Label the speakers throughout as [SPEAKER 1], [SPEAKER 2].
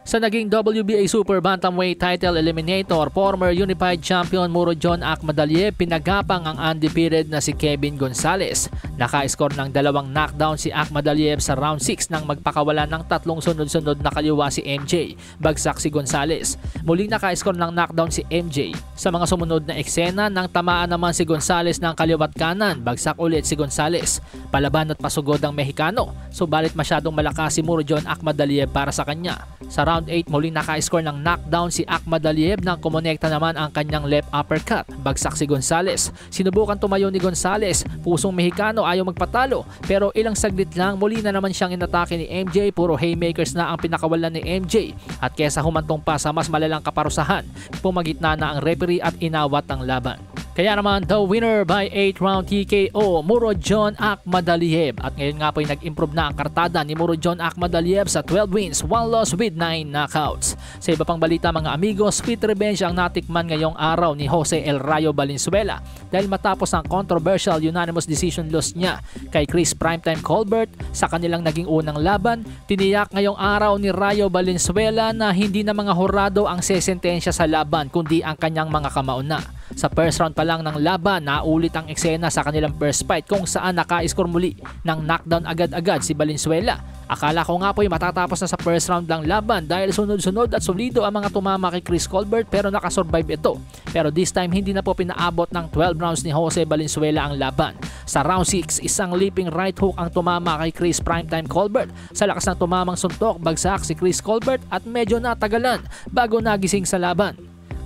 [SPEAKER 1] Sa naging WBA Super Bantamweight Title Eliminator, former Unified Champion Murodjon Akhmadaliev pinagapang ang undefeated na si Kevin Gonzalez. Naka-score ng 2 knockdown si Akhmadaliev sa round 6 nang magpakawala ng 3 sunod-sunod na kaliwa si MJ. Bagsak si Gonzalez. Muling naka-score ng knockdown si MJ. Sa mga sumunod na eksena, nang tamaan naman si Gonzalez ng kaliwat kanan, bagsak ulit si Gonzalez. Palaban at pasugod ang Mexicano, subalit masyadong malakas si Murodjon Akhmadaliev para sa kanya. Sa round 8, muling naka-score ng knockdown si Akhmadaliev nang kumonekta naman ang kanyang left uppercut. Bagsak si Gonzalez. Sinubukan tumayo ni Gonzalez. Pusong Mexicano ayaw magpatalo, pero ilang saglit lang muli na naman siyang inatake ni MJ. Puro haymakers na ang pinakawalan ni MJ. At kesa humantong pa sa mas malalang kaparusahan, pumagitna na ang referee at inawat ang laban. Kaya naman, the winner by 8-round TKO, Murodjon Akhmadaliev. At ngayon nga po ay nag-improve na ang kartada ni Murodjon Akhmadaliev sa 12 wins, 1 loss with 9 knockouts. Sa iba pang balita mga amigos, sweet revenge ang natikman ngayong araw ni Jose El Rayo Valenzuela dahil matapos ang controversial unanimous decision loss niya kay Chris Primetime Colbert sa kanilang naging unang laban. Tiniyak ngayong araw ni Rayo Valenzuela na hindi na mga hurado ang sesentensya sa laban kundi ang kanyang mga kamauna. Sa first round pa lang ng laban, naulit ang eksena sa kanilang first fight kung saan naka-score muli ng knockdown agad-agad si Valenzuela. Akala ko nga po ay matatapos na sa first round ng laban dahil sunod-sunod at solido ang mga tumama kay Chris Colbert pero nakasurvive ito. Pero this time hindi na po pinaabot ng 12 rounds ni Jose Valenzuela ang laban. Sa round 6, isang leaping right hook ang tumama kay Chris Primetime Colbert. Sa lakas ng tumamang suntok, bagsak si Chris Colbert at medyo natagalan bago nagising sa laban.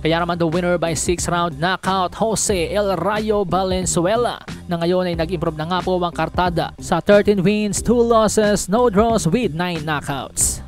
[SPEAKER 1] Kaya naman the winner by 6-round knockout, Jose El Rayo Valenzuela, na ngayon ay nag-improve na nga po ang kartada sa 13 wins, 2 losses, no draws with 9 knockouts.